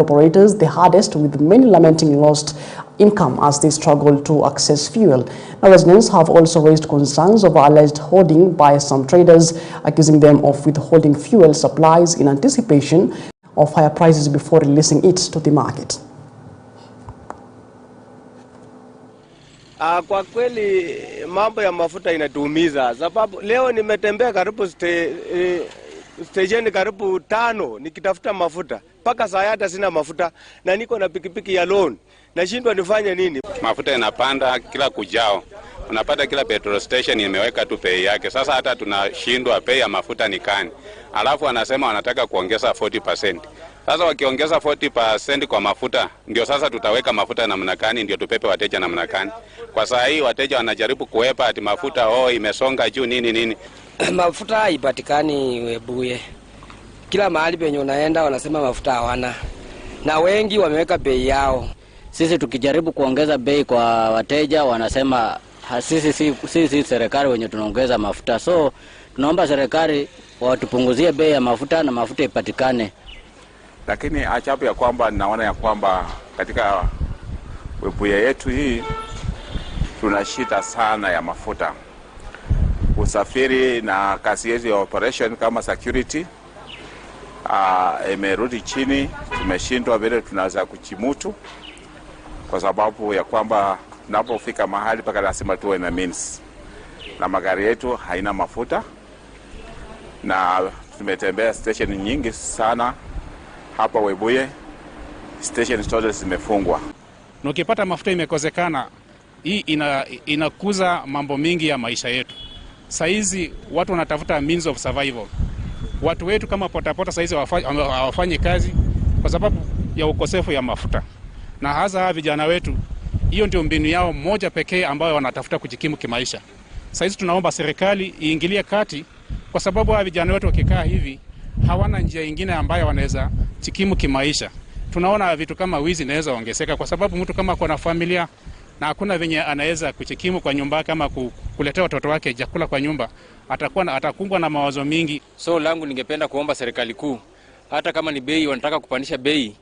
operators the hardest, with many lamenting lost income as they struggle to access fuel. Now, residents have also raised concerns over alleged hoarding by some traders, accusing them of withholding fuel supplies in anticipation of higher prices before releasing it to the market. Kwa kweli mambo ya mafuta inatuumiza, sababu leo nimetembea karibu station karibu 5 nikitafuta mafuta, mpaka saa hata sina mafuta na niko na pikipiki ya loan. Nashindwa nifanye nini? Mafuta yanapanda kila kujao. Unapata kila petrol station imeweka tu bei yake. Sasa hata tunashindwa bei ya mafuta ni kani. Alafu wanasema wanataka kuongeza 40%. Sasa wakiongeza 40% kwa mafuta, ndio sasa tutaweka mafuta namna gani ndio tupepe wateja namna gani? Kwa saa hii wateja wanajaribu kuepa ati mafuta imesonga juu nini. Mafuta haipatikani Webuye. Kila mahali penye unaenda wanasema mafuta hawana. Na wengi wameweka bei yao. Sisi tukijaribu kuongeza bei kwa wateja wanasema sisi serikali wenye tunaongeza mafuta. So tunaomba serikali watupunguzie bei ya mafuta na mafuta ipatikane. Lakini ajabu ya kwamba naona ya kwamba katika Webuye yetu hii tuna shida sana ya mafuta. Usafiri na kazi yetu ya operation kama security imerudi chini. Tumeshindwa vile tunaweza kuchimutu kwa sababu ya kwamba tunapofika mahali paka lazima tuwe na means, na magari yetu haina mafuta, na tumetembea station nyingi sana hapa Webuye, station zote zimefungwa. Na ukipata mafuta imekozekana, hii inakuza mambo mingi ya maisha yetu. Saizi watu wanatafuta means of survival. Watu wetu kama potapota saizi hawafanyi kazi kwa sababu ya ukosefu ya mafuta. Na hasa vijana wetu, hiyo ndio mbinu yao moja pekee ambayo wanatafuta kujikimu kimaisha. Saizi tunaomba serikali iingilie kati, kwa sababu vijana wetu wakikaa hivi hawana njia nyingine ambayo wanaweza jikimu kimaisha. Tunaona vitu kama wizi inaweza ongezeka kwa sababu mtu kama kuna familia na hakuna venye anaweza kujikimu kwa nyumba, kama kuletea watoto wake chakula kwa nyumba, atakumbwa na mawazo mingi. So langu ningependa kuomba serikali kuu, hata kama ni bei wanataka kupandisha bei,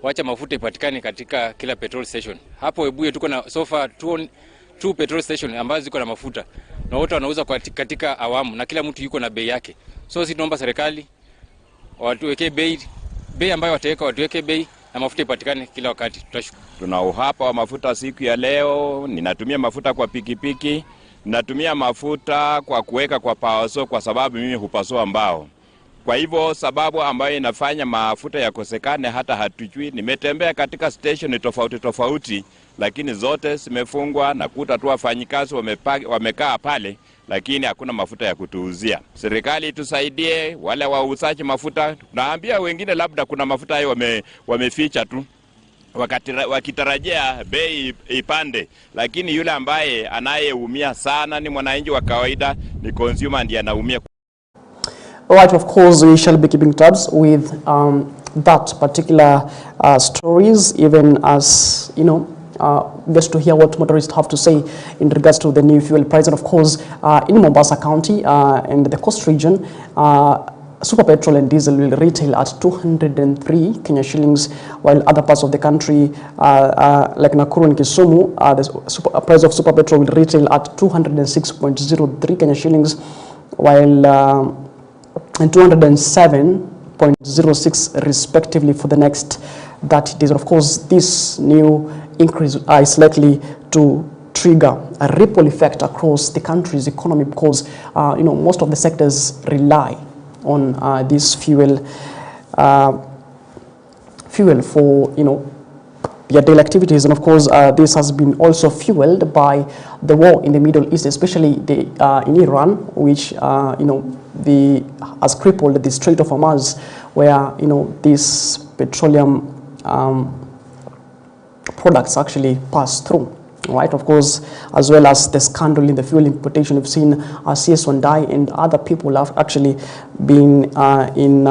wacha mafuta ipatikane katika kila petrol station. Hapo Webuye tuko na so far 2 petrol station ambazo ziko na mafuta, na wote wanauza katika awamu na kila mtu yuko na bei yake. So sisi tunaomba serikali watuweke bei ambayo wataweka, watuweke bei na mafuta ipatikane kila wakati. Tutashukuru. Tuna uhaba wa mafuta siku ya leo. Ninatumia mafuta kwa pikipiki, ninatumia mafuta kwa kuweka kwa pawaso kwa sababu mimi hupasua mbao. Kwa hivyo sababu ambayo inafanya mafuta yakosekane hata hatujui. Nimetembea katika station tofauti, lakini zote zimefungwa, na kuta tu wafanyikazi wamekaa pale, lakini hakuna mafuta ya kutuuzia. Serikali tusaidie, wale wauzaji mafuta. Naambia wengine labda kuna mafuta hayo wameficha tu wakitarajia bei ipande, lakini yule ambaye anayeumia sana ni mwananchi wa kawaida, ni consumer ndiye anaumia. Right, of course, we shall be keeping tabs with that particular stories, even as, just to hear what motorists have to say in regards to the new fuel price. And of course, in Mombasa County and the coast region, super petrol and diesel will retail at 203 Kenya shillings, while other parts of the country, like Nakuru and Kisumu, the price of super petrol will retail at 206.03 Kenya shillings, while and 207.06 respectively for the next 30 days. And of course, this new increase is likely to trigger a ripple effect across the country's economy, because most of the sectors rely on this fuel for their daily activities. And of course, this has been also fueled by the war in the Middle East, especially in Iran, which has crippled the Strait of Hormuz, where these petroleum products actually pass through. Right, of course, as well as the scandal in the fuel importation. We've seen CS Wandai and other people have actually been in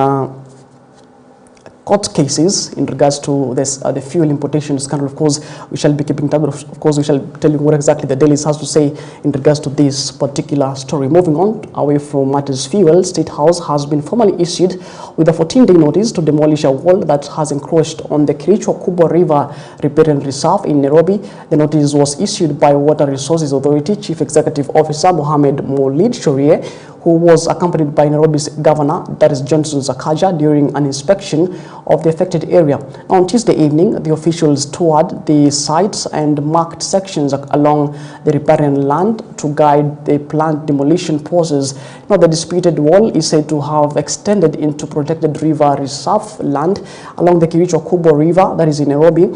court cases in regards to this, the fuel importation scandal. Of course, we shall be keeping tabs. Of course, we shall tell you what exactly the Daily has to say in regards to this particular story. Moving on away from matters fuel, State House has been formally issued with a 14-day notice to demolish a wall that has encroached on the Kericho Kubwa River Riparian Reserve in Nairobi. The notice was issued by Water Resources Authority Chief Executive Officer Mohamed Maulid Shorie, who was accompanied by Nairobi's governor, that is Johnson Sakaja, during an inspection of the affected area. On Tuesday evening, the officials toured the sites and marked sections along the riparian land to guide the planned demolition process. Now, the disputed wall is said to have extended into protected river reserve land along the Kericho Kubwa River, that is in Nairobi,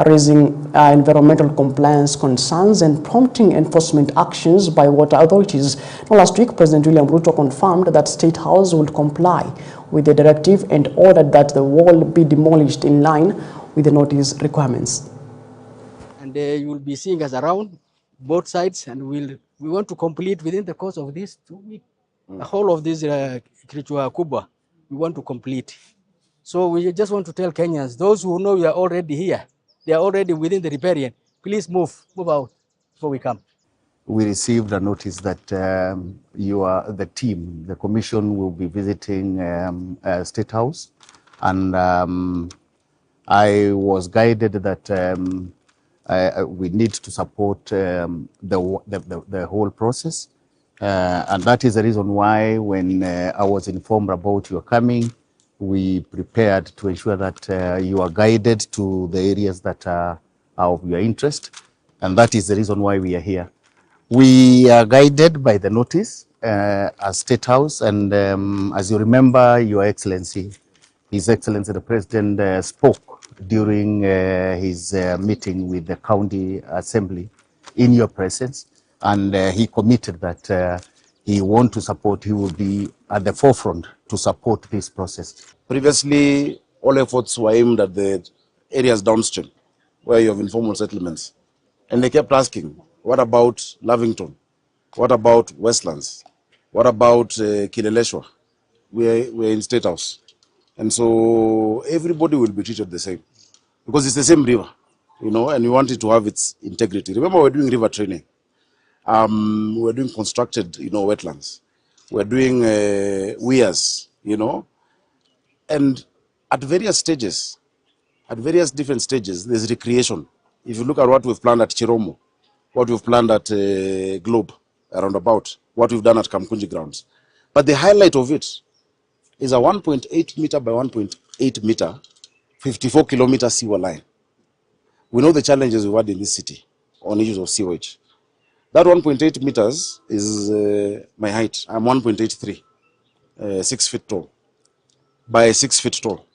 raising environmental compliance concerns and prompting enforcement actions by water authorities. Now, last week, President William Ruto confirmed that State House would comply with the directive and ordered that the wall be demolished in line with the notice requirements. And you will be seeing us around both sides, and we want to complete within the course of this 2 weeks. The whole of this Kericho Kubwa, we want to complete. So we just want to tell Kenyans, those who know we are already here, they are already within the riparian, please move out before we come. We received a notice that the team, the commission, will be visiting State House, and I was guided that we need to support the whole process, and that is the reason why, when I was informed about your coming, we prepared to ensure that you are guided to the areas that are of your interest, and that is the reason why we are here. We are guided by the notice as State House, and as you remember, Your Excellency, His Excellency the President spoke during his meeting with the County Assembly in your presence, and he committed that he want to support, he will be at the forefront to support this process. Previously, all efforts were aimed at the areas downstream where you have informal settlements, and they kept asking, what about Lavington? What about Westlands? What about Kileleshwa? We're in State House. And so everybody will be treated the same, because it's the same river, you know, and we want it to have its integrity. Remember, we're doing river training. We're doing constructed, wetlands. We're doing weirs, and at various stages, at various different stages, there's recreation. If you look at what we've planned at Chiromo, what we've planned at Globe, roundabout, what we've done at Kamkunji grounds. But the highlight of it is a 1.8 meter by 1.8 meter, 54 kilometer sewer line. We know the challenges we've had in this city on issues of sewage. That 1.8 meters is my height. I'm 1.83, 6 feet tall, by 6 feet tall.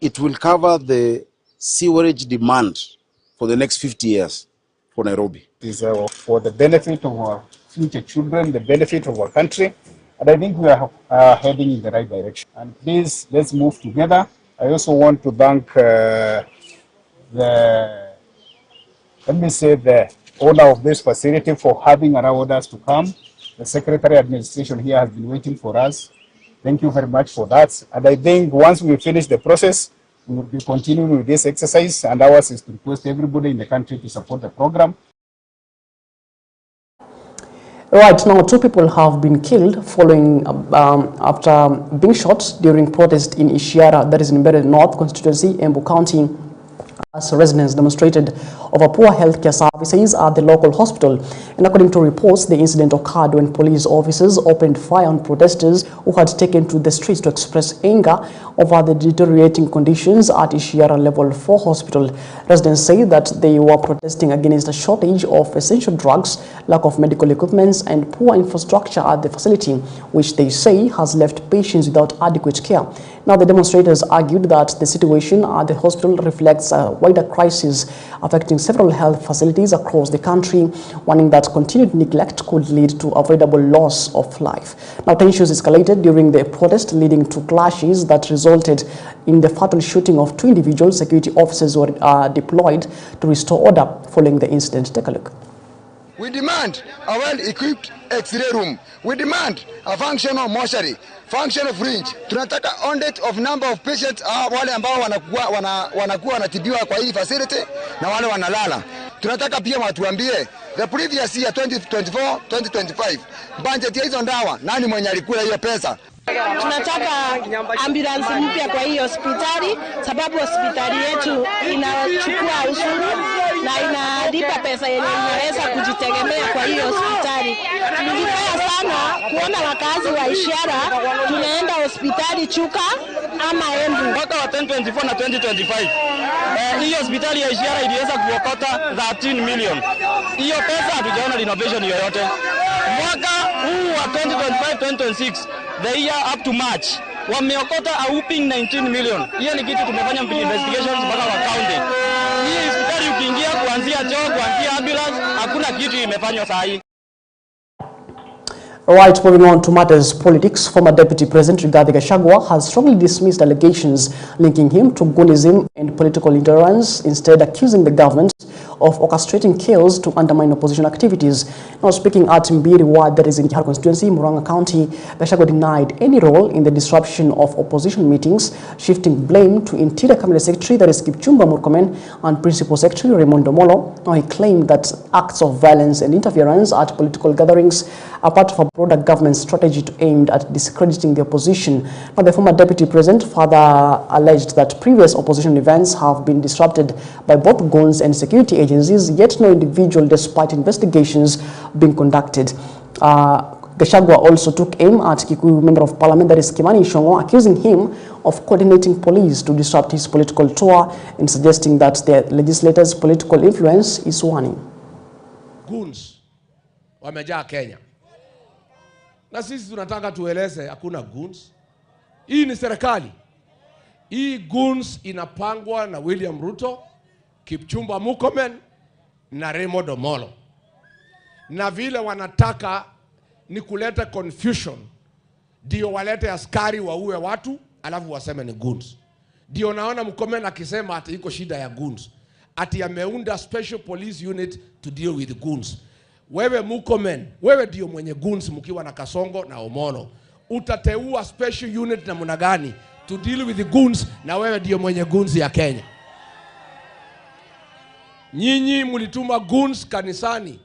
It will cover the sewerage demand for the next 50 years for Nairobi. It is for the benefit of our future children, the benefit of our country, and I think we are heading in the right direction. And please, let's move together. I also want to thank the owner of this facility for having allowed us to come. The Secretary Administration here has been waiting for us. Thank you very much for that. And I think once we finish the process, we will be continuing with this exercise, and ours is to request everybody in the country to support the program. Right now, 2 people have been killed following after being shot during protest in Ishiara, that is in Mbeere North constituency, Embu County, as residents demonstrated over poor healthcare services at the local hospital. And according to reports, the incident occurred when police officers opened fire on protesters who had taken to the streets to express anger over the deteriorating conditions at Ishiara Level 4 Hospital. Residents say that they were protesting against a shortage of essential drugs, lack of medical equipment, and poor infrastructure at the facility, which they say has left patients without adequate care. Now, the demonstrators argued that the situation at the hospital reflects a wider crisis affecting several health facilities across the country, warning that continued neglect could lead to avoidable loss of life. Now, tensions escalated during the protest, leading to clashes that resulted in the fatal shooting of 2 individuals. Security officers were deployed to restore order following the incident. Take a look. We demand a well-equipped X-ray room. We demand a functional mortuary. function of fringe. Tunataka audit of number of patients, wale ambao wanakuwa wanatibiwa kwa hii facility na wale wanalala. Tunataka pia watuambie the previous year 2024 2025 budget ya hizo ndawa, nani mwenye alikula hiyo pesa? Tunataka ambulance mpya kwa hii hospitali, sababu hospitali yetu inachukua ushuru na inalipa pesa yenye inaweza kujitegemea kwa hii hospitali. Tulifanya sana kuona wakazi wa Ishara tunaenda hospitali Chuka ama Embu. Mwaka wa 2024 na 2025 hii hospitali ya Ishara iliweza kuokota 13 million. Hiyo pesa hatujaona renovation yoyote. Mwaka huu wa 2025-2026 the year up to March wameokota a whooping 19 million. Hiyo ni kitu tumefanya investigations mpaka wa county. Hii hospitali ukiingia kuanzia choo, kuanzia ambulance, hakuna kitu imefanywa saa hii. Right, moving on to matters politics, former Deputy President Rigathi Gachagua has strongly dismissed allegations linking him to Goonism and political intolerance, instead accusing the government of orchestrating chaos to undermine opposition activities. Now speaking at Mbiri ward, that is in Kiharu constituency, Murang'a County, Gachagua denied any role in the disruption of opposition meetings, shifting blame to Interior Cabinet Secretary, that is Kipchumba Murkomen, and Principal Secretary Raymond Omolo. Now he claimed that acts of violence and interference at political gatherings are part of a broader government strategy aimed at discrediting the opposition. Now, the former Deputy President further alleged that previous opposition events have been disrupted by both goons and security agencies, yet no individual, despite investigations being conducted. Gachagua also took aim at Kikuyu Member of Parliament, that is Kimani Ichung'wa, accusing him of coordinating police to disrupt his political tour and suggesting that the legislators' political influence is waning. Goons wamejaa Kenya. Na sisi tunataka tueleze hakuna goons. Hii ni serikali. Hii goons inapangwa na William Ruto, Kipchumba Murkomen na Raymond Omolo. Na vile wanataka ni kuleta confusion. Ndio walete askari waue watu alafu waseme ni goons. Ndio naona Murkomen akisema ati iko shida ya goons. Ati ameunda special police unit to deal with goons. Wewe Murkomen, wewe ndio mwenye goons mkiwa na Kasongo na Omolo. Utateua special unit na munagani to deal with the goons, na wewe ndio mwenye goons ya Kenya. Nyinyi mulituma goons kanisani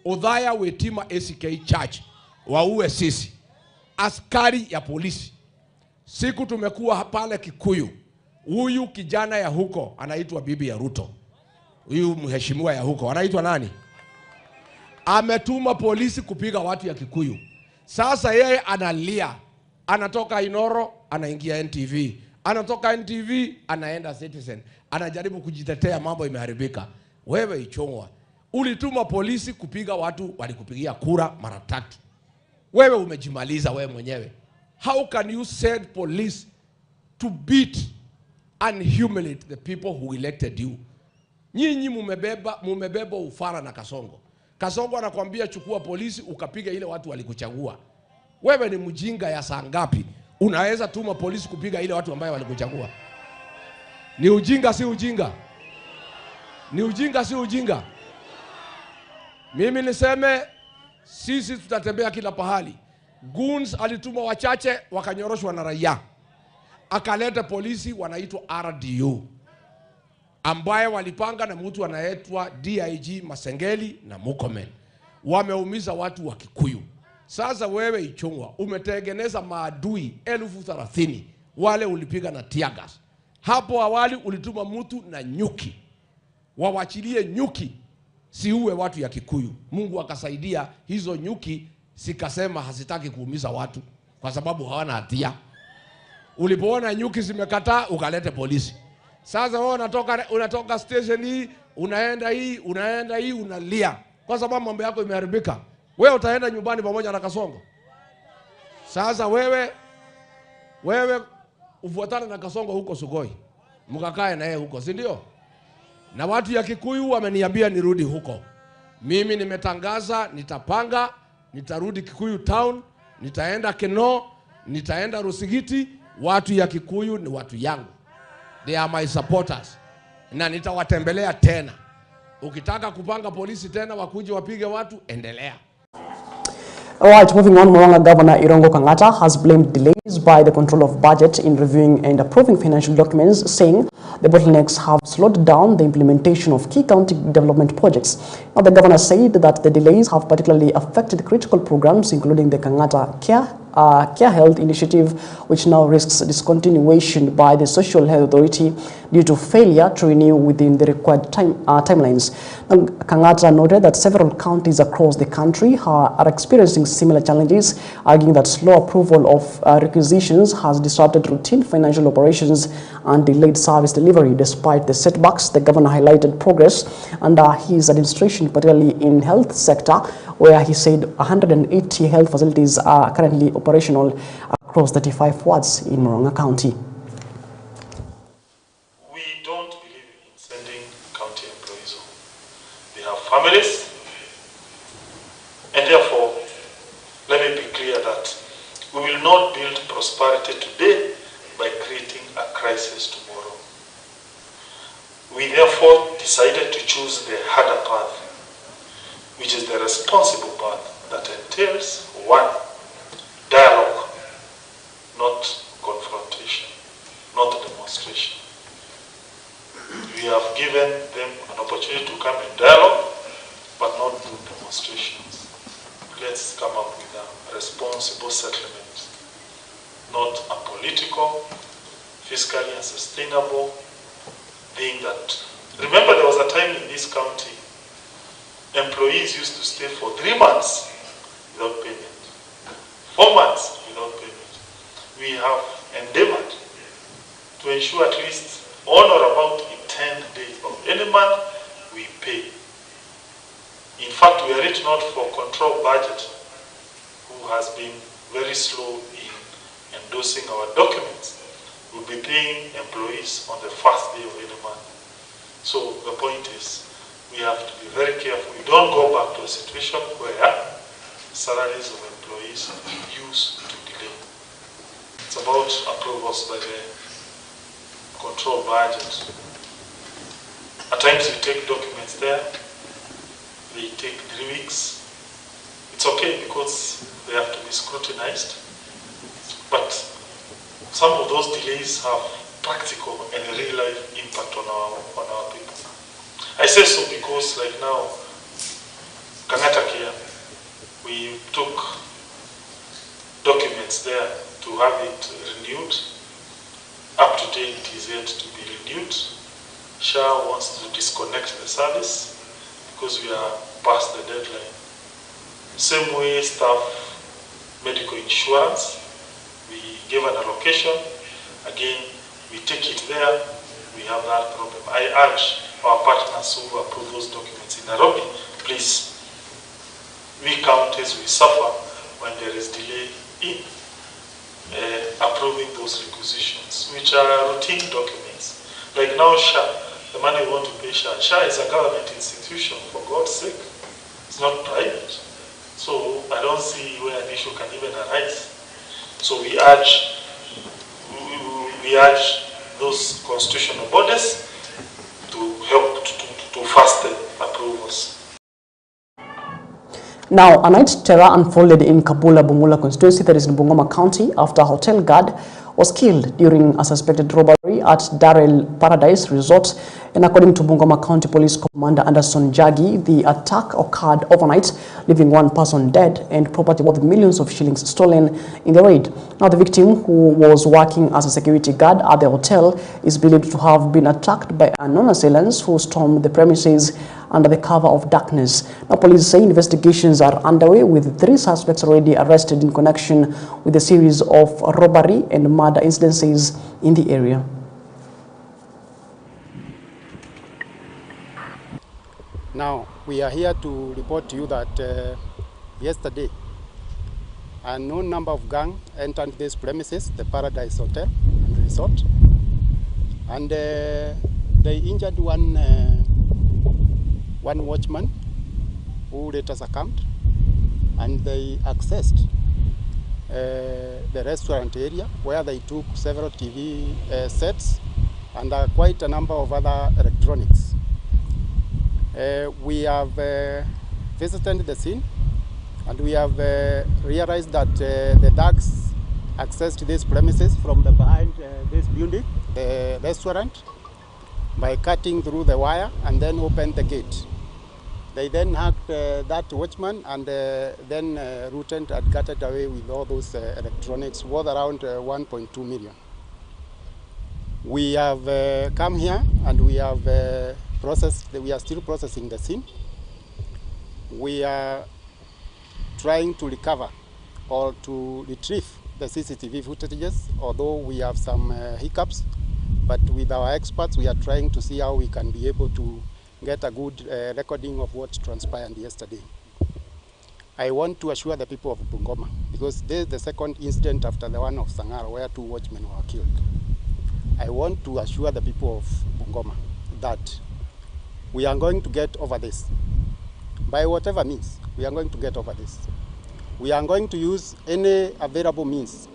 Udhaya Wetima ACK Church waue sisi askari ya polisi. Siku tumekuwa pale Kikuyu, huyu kijana ya huko anaitwa bibi ya Ruto, huyu mheshimiwa ya huko anaitwa nani? Ametuma polisi kupiga watu ya Kikuyu. Sasa yeye analia, anatoka Inoro anaingia NTV, anatoka NTV anaenda Citizen, anajaribu kujitetea, mambo imeharibika. Wewe Ichung'wa, ulituma polisi kupiga watu walikupigia kura mara 3. Wewe umejimaliza wewe mwenyewe. How can you send police to beat and humiliate the people who elected you? Nyinyi mumebeba ufara na Kasongo. Kasongo anakuambia chukua polisi ukapiga ile watu walikuchagua. Wewe ni mjinga ya saa ngapi? Unaweza tuma polisi kupiga ile watu ambao walikuchagua? Ni ujinga si ujinga? Ni ujinga si ujinga? Mimi niseme sisi tutatembea kila pahali. Goons alituma wachache wakanyoroshwa na raia. Akaleta polisi wanaitwa RDU, ambaye walipanga na mtu anaitwa DIG Masengeli na Murkomen. Wameumiza watu wa Kikuyu. Sasa wewe Ichung'wa umetengeneza maadui 30,000 wale ulipiga na tear gas. Hapo awali ulituma mtu na nyuki. Wawachilie nyuki siuwe watu ya Kikuyu. Mungu akasaidia, hizo nyuki sikasema hazitaki kuumiza watu kwa sababu hawana hatia. Ulipoona nyuki zimekataa ukalete polisi. Sasa wewe unatoka station hii, unaenda hii unalia kwa sababu mambo yako imeharibika. Wewe utaenda nyumbani pamoja na Kasongo. Sasa wewe ufuatane na Kasongo huko Sugoi, mkakae na yeye huko, si ndio? Na watu ya Kikuyu wameniambia nirudi huko. Mimi nimetangaza nitapanga, nitarudi Kikuyu town, nitaenda Keno, nitaenda Rusigiti. Watu ya Kikuyu ni watu yangu. They are my supporters. Na nitawatembelea tena. Ukitaka kupanga polisi tena wakuje wapige watu, endelea. All right, moving on, Murang'a Governor Irungu Kang'ata has blamed delays by the control of budget in reviewing and approving financial documents, saying the bottlenecks have slowed down the implementation of key county development projects. Now, the governor said that the delays have particularly affected critical programs, including the Kang'ata Care Health Initiative, which now risks discontinuation by the Social Health Authority due to failure to renew within the required timelines. Now, Kang'ata noted that several counties across the country are experiencing similar challenges, arguing that slow approval of requisitions has disrupted routine financial operations and delayed service delivery. Despite the setbacks, the governor highlighted progress under his administration, particularly in health sector, where he said 180 health facilities are currently operational across 35 wards in Murang'a County. We don't believe in sending county employees home. They have families, and therefore, let me be clear that we will not build prosperity today by creating a crisis tomorrow. We therefore decided to choose the harder path, which is the responsible path that entails, one, dialogue, not confrontation, not demonstration. We have given them an opportunity to come in dialogue, but not do demonstrations. Let's come up with a responsible settlement, not a political, fiscally unsustainable thing that... Remember, there was a time in this county employees used to stay for 3 months without payment, 4 months without payment. We have endeavored to ensure at least on or about the 10th day of any month we pay. In fact, were it not for control budget, who has been very slow in endorsing our documents, we'll be paying employees on the first day of any month. So the point is, we have to be very careful. We don't go back to a situation where salaries of employees used to delay. It's about approvals by the control budget. At times we take documents there, they take 3 weeks. It's okay because they have to be scrutinized, but some of those delays have practical and real life impact on our people. I say so because like now, Kang'ata Care, we took documents there to have it renewed. Up to date, it is yet to be renewed. SHA wants to disconnect the service because we are past the deadline. Same way, staff medical insurance, we give an allocation. Again, we take it there, we have that problem. I urge our partners who approve those documents in Nairobi, please, we counties, we suffer when there is delay in approving those requisitions, which are routine documents. Like now SHA, the money we want to pay SHA. SHA is a government institution, for God's sake. It's not private. So I don't see where an issue can even arise. So we urge those constitutional bodies to help to fasten approvals. Now, a night terror unfolded in Kabula Bungula constituency, that is in Bungoma County, after a hotel guard was killed during a suspected robbery at Darrell Paradise Resort. And according to Bungoma County Police Commander Anderson Jagi, the attack occurred overnight, leaving one person dead and property worth millions of shillings stolen in the raid. Now, the victim, who was working as a security guard at the hotel, is believed to have been attacked by unknown assailants who stormed the premises under the cover of darkness. Now, police say investigations are underway, with 3 suspects already arrested in connection with a series of robbery and murder incidences in the area. Now, we are here to report to you that yesterday, a unknown number of gang entered this premises, the Paradise Hotel and Resort, and they injured one watchman who later succumbed, and they accessed the restaurant area where they took several TV sets and quite a number of other electronics. We have visited the scene And we have realized that the thugs accessed these premises from the behind this building, the restaurant, by cutting through the wire and then opened the gate. They then hacked that watchman and then routed and gutted away with all those electronics worth around 1.2 million. We have come here and we have we are still processing the scene. We are trying to recover or to retrieve the CCTV footages, although we have some hiccups, but with our experts we are trying to see how we can be able to get a good recording of what transpired yesterday. I want to assure the people of Bungoma, because this is the second incident after the one of Sangara where 2 watchmen were killed. I want to assure the people of Bungoma that we are going to get over this. By whatever means, we are going to get over this. We are going to use any available means,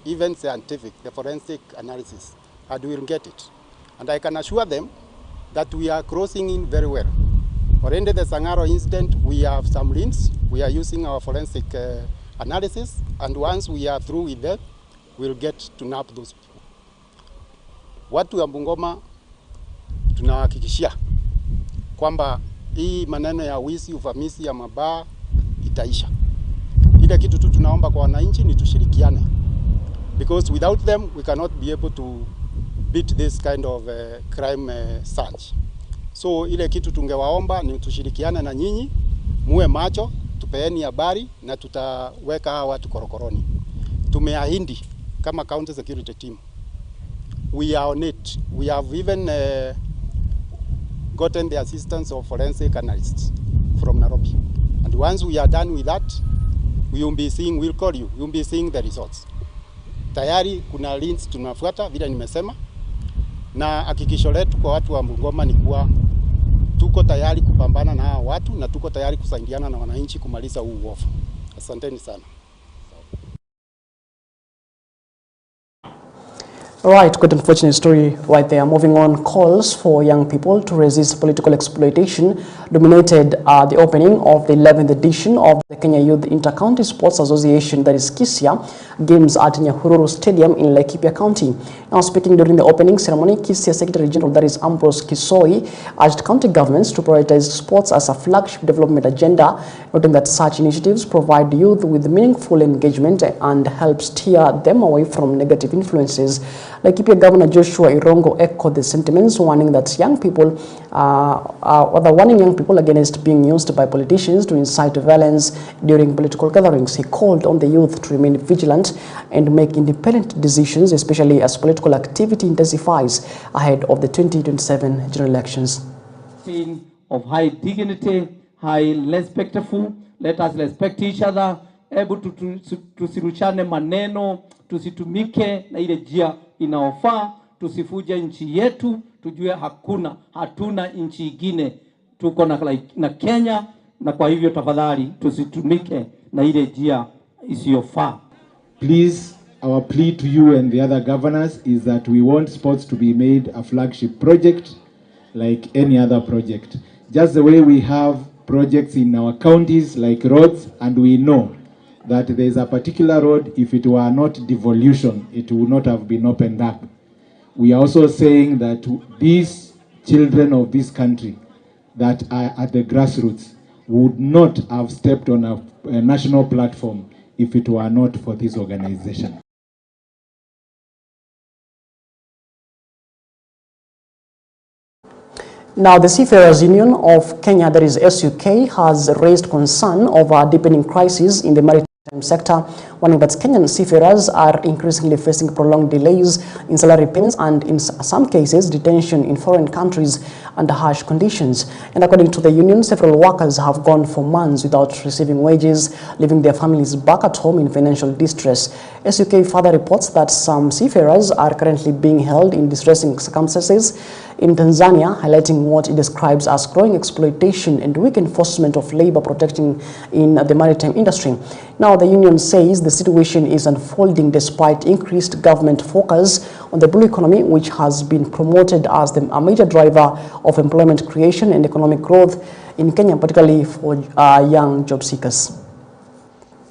even scientific, the forensic analysis, and we will get it. And I can assure them that we are crossing in very well. Already the Sangaro incident, we have some links. We are using our forensic analysis, and once we are through with that, we'll get to nab those people. Watu wa Bungoma tunahakikishia kwamba hii maneno ya wizi, uvamizi ya mabaa itaisha. Ile kitu tu tunaomba kwa wananchi ni tushirikiane, because without them we cannot be able to beat this kind of crime surge. So ile kitu tungewaomba ni tushirikiane na nyinyi, muwe macho, tupeeni habari na tutaweka hawa watu korokoroni. Tumeahidi kama county security team, we are on it. We have even gotten the assistance of forensic analysts from Nairobi. And once we are done with that, we will be seeing, we'll call you, we will be seeing the results. Tayari kuna links tunafuata vile nimesema, na hakikisho letu kwa watu wa Bungoma ni kuwa tuko tayari kupambana na hawa watu na tuko tayari kusaidiana na wananchi kumaliza huu uovu. Asanteni sana. Right, quite unfortunate story right there. Moving on, calls for young people to resist political exploitation dominated the opening of the 11th edition of the Kenya Youth Inter-County Sports Association, that is KISIA, games at Nyahururu Stadium in Laikipia County. Now speaking during the opening ceremony, KISIA Secretary General, that is Ambrose Kisoi, urged county governments to prioritize sports as a flagship development agenda, noting that such initiatives provide youth with meaningful engagement and help steer them away from negative influences. Laikipia Governor Joshua Irongo echoed the sentiments, warning that young people, warning young people against being used by politicians to incite violence during political gatherings. He called on the youth to remain vigilant and make independent decisions, especially as political activity intensifies ahead of the 2027 general elections. Of high dignity, high respectful, let us respect each other, able to tusirushane maneno, tusitumike na ile njia inaofaa, tusifuje nchi yetu, tujue hatuna nchi ingine, tuko na Kenya, na kwa hivyo tafadhali tusitumike na ile njia isiyofaa. Please, our plea to you and the other governors is that we want sports to be made a flagship project like any other project. Just the way we have projects in our counties like roads, and we know that there is a particular road, if it were not devolution, it would not have been opened up. We are also saying that these children of this country that are at the grassroots would not have stepped on a national platform if it were not for this organization. Now, the Seafarers Union of Kenya, that is SUK, has raised concern over a deepening crisis in the maritime sector, warning that Kenyan seafarers are increasingly facing prolonged delays in salary payments and, in some cases, detention in foreign countries under harsh conditions. And according to the union, several workers have gone for months without receiving wages, leaving their families back at home in financial distress. SUK further reports that some seafarers are currently being held in distressing circumstances in Tanzania, highlighting what it describes as growing exploitation and weak enforcement of labor protecting in the maritime industry. Now, the union says the situation is unfolding despite increased government focus on the blue economy, which has been promoted as a major driver of employment creation and economic growth in Kenya, particularly for young job seekers.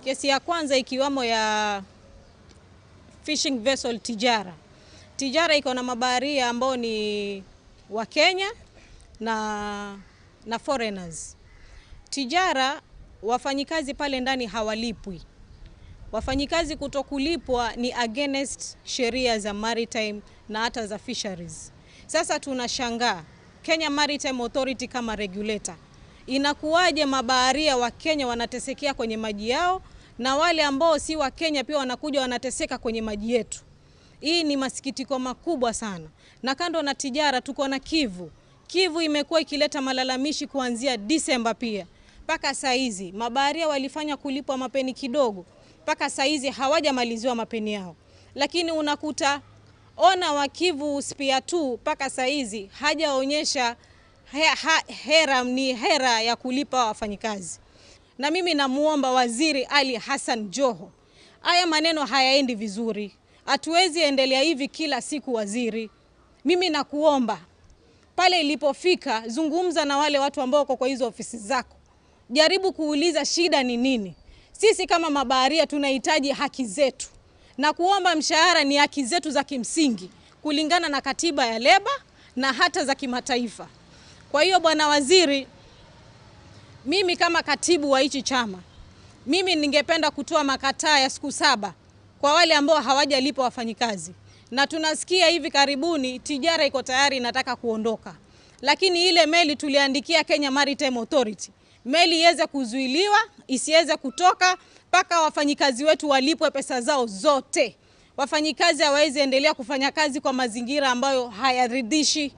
Kesi ya kwanza ikiwamo ya fishing vessel Tijara. Tijara iko na mabaharia ambao ni wa Kenya na foreigners. Tijara wafanyikazi pale ndani hawalipwi. Wafanyikazi kutokulipwa ni against sheria za maritime na hata za fisheries. Sasa tunashangaa Kenya Maritime Authority kama regulator, inakuwaje mabaharia wa Kenya wanatesekea kwenye maji yao na wale ambao si wa Kenya pia wanakuja wanateseka kwenye maji yetu? Hii ni masikitiko makubwa sana. Na kando na Tijara tuko na Kivu. Kivu imekuwa ikileta malalamishi kuanzia Disemba pia. Paka saizi mabaharia walifanya kulipwa mapeni kidogo. Paka saizi hawajamaliziwa mapeni yao. Lakini unakuta ona wa Kivu Spia 2 paka saizi hajaonyesha hera ya kulipa wafanyikazi. Na mimi namuomba Waziri Ali Hassan Joho, haya maneno hayaendi vizuri. Hatuwezi endelea hivi kila siku waziri. Mimi nakuomba pale ilipofika, zungumza na wale watu ambao wako kwa hizo ofisi zako. Jaribu kuuliza shida ni nini. Sisi kama mabaharia tunahitaji haki zetu. Na kuomba mshahara ni haki zetu za kimsingi kulingana na katiba ya leba na hata za kimataifa. Kwa hiyo bwana waziri, mimi kama katibu wa hichi chama, mimi ningependa kutoa makataa ya siku 7 kwa wale ambao hawajalipa wafanyikazi. Na tunasikia hivi karibuni Tijara iko tayari inataka kuondoka. Lakini ile meli tuliandikia Kenya Maritime Authority, meli iweze kuzuiliwa, isiweze kutoka mpaka wafanyikazi wetu walipwe pesa zao zote. Wafanyikazi hawawezi endelea kufanya kazi kwa mazingira ambayo hayaridhishi.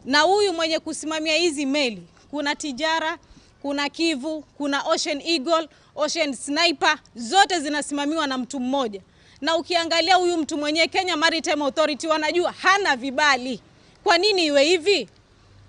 Na huyu mwenye kusimamia hizi meli, kuna Tijara, kuna Kivu, kuna Ocean Eagle, Ocean Sniper, zote zinasimamiwa na mtu mmoja. Na ukiangalia huyu mtu mwenye Kenya Maritime Authority wanajua hana vibali. Kwa nini iwe hivi?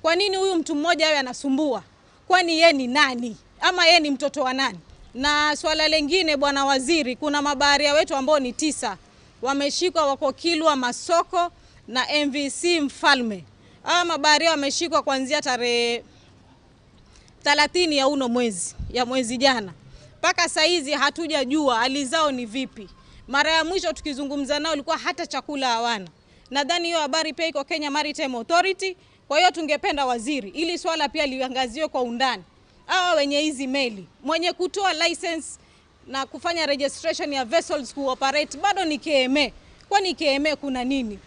Kwa nini huyu mtu mmoja awe anasumbua? Kwani yeye ni nani? Ama yeye ni mtoto wa nani? Na swala lingine bwana waziri, kuna mabaharia wetu ambao ni 9 wameshikwa, wako Kilwa, Masoko na MVC Mfalme. Hawa mabaharia wameshikwa kuanzia tarehe 30 ya mwezi jana. Paka saizi hatujajua hali zao ni vipi. Mara ya mwisho tukizungumza nao ilikuwa hata chakula hawana. Nadhani hiyo habari pia iko Kenya Maritime Authority. Kwa hiyo tungependa waziri, ili swala pia liangaziwe kwa undani. Hawa wenye hizi meli, mwenye kutoa license na kufanya registration ya vessels kuoperate bado ni KMA. Kwani KMA kuna nini?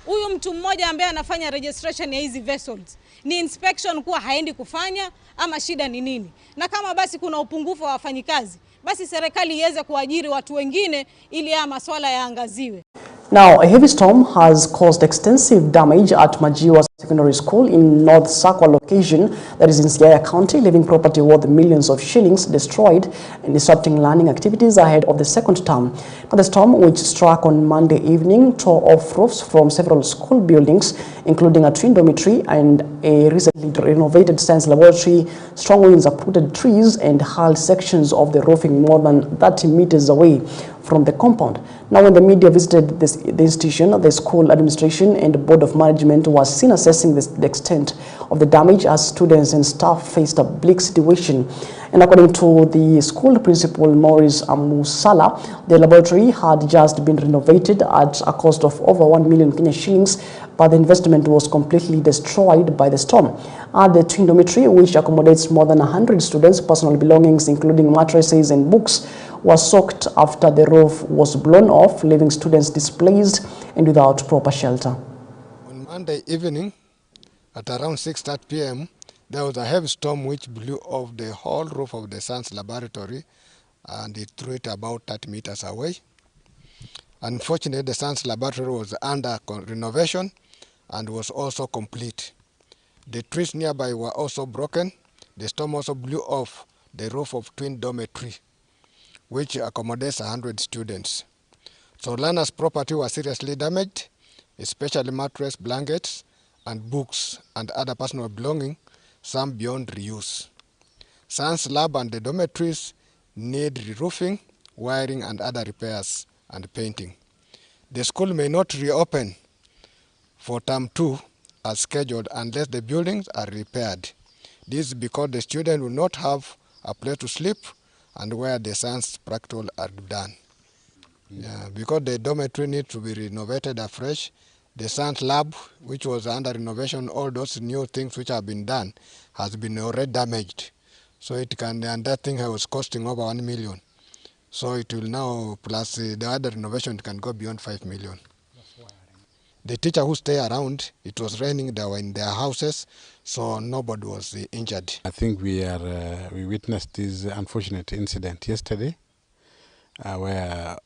Huyu mtu mmoja ambaye anafanya registration ya hizi vessels, ni inspection kuwa haendi kufanya ama shida ni nini? Na kama basi kuna upungufu wa wafanyikazi, basi serikali iweze kuajiri watu wengine ili haya masuala yaangaziwe. Now, a heavy storm has caused extensive damage at Macharia Secondary School in North Sakwa location, that is in Siaya County, leaving property worth millions of shillings destroyed and disrupting learning activities ahead of the second term. Now, the storm, which struck on Monday evening, tore off roofs from several school buildings, including a twin dormitory and a recently renovated science laboratory. Strong winds uprooted trees and hurled sections of the roofing more than 30 meters away from the compound. Now, when the media visited the institution, the school administration and board of management was seen assessing the extent of the damage as students and staff faced a bleak situation. And according to the school principal, Maurice Amusala, the laboratory had just been renovated at a cost of over 1 million Kenya shillings, but the investment was completely destroyed by the storm. The twin dormitory, which accommodates more than 100 students, personal belongings including mattresses and books, was soaked after the roof was blown off, leaving students displaced and without proper shelter. On Monday evening, at around 6:30 p.m., there was a heavy storm which blew off the whole roof of the science laboratory, and it threw it about 30 meters away. Unfortunately, the science laboratory was under renovation and was also complete. The trees nearby were also broken. The storm also blew off the roof of twin dormitory, which accommodates 100 students. So learners' property was seriously damaged, especially mattress, blankets, and books and other personal belongings, some beyond reuse. Science lab and the dormitories need re-roofing, wiring, and other repairs and painting. The school may not reopen for term 2 as scheduled unless the buildings are repaired. This is because the students will not have a place to sleep and where the science practical are done. Yeah, because the dormitory needs to be renovated afresh. The science lab, which was under renovation, all those new things which have been done, has been already damaged. So it can, and that thing was costing over 1 million. So it will now, plus the other renovation, it can go beyond 5 million. The teacher who stay around, it was raining, they were in their houses, so nobody was injured. I think we witnessed this unfortunate incident yesterday where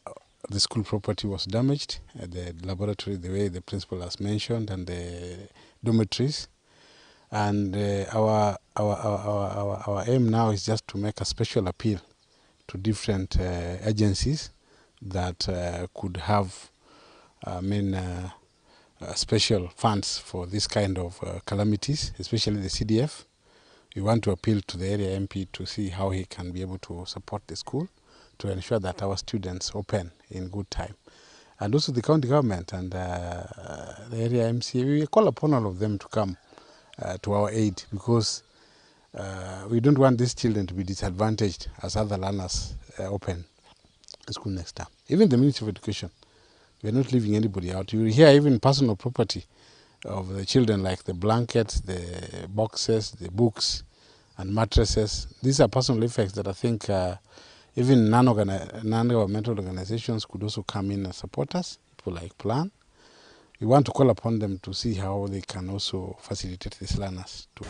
the school property was damaged, the laboratory, the way the principal has mentioned, and the dormitories. And our aim now is just to make a special appeal to different agencies that could have, special funds for this kind of calamities, especially the CDF. We want to appeal to the area MP to see how he can be able to support the school to ensure that our students open in good time. And also the county government and the area MC, we call upon all of them to come to our aid, because we don't want these children to be disadvantaged as other learners open school next time. Even the Ministry of Education, we are not leaving anybody out. You will hear even personal property of the children, like the blankets, the boxes, the books, and mattresses. These are personal effects that I think even non-governmental organizations could also come in and support us, people like Plan. We want to call upon them to see how they can also facilitate these learners too.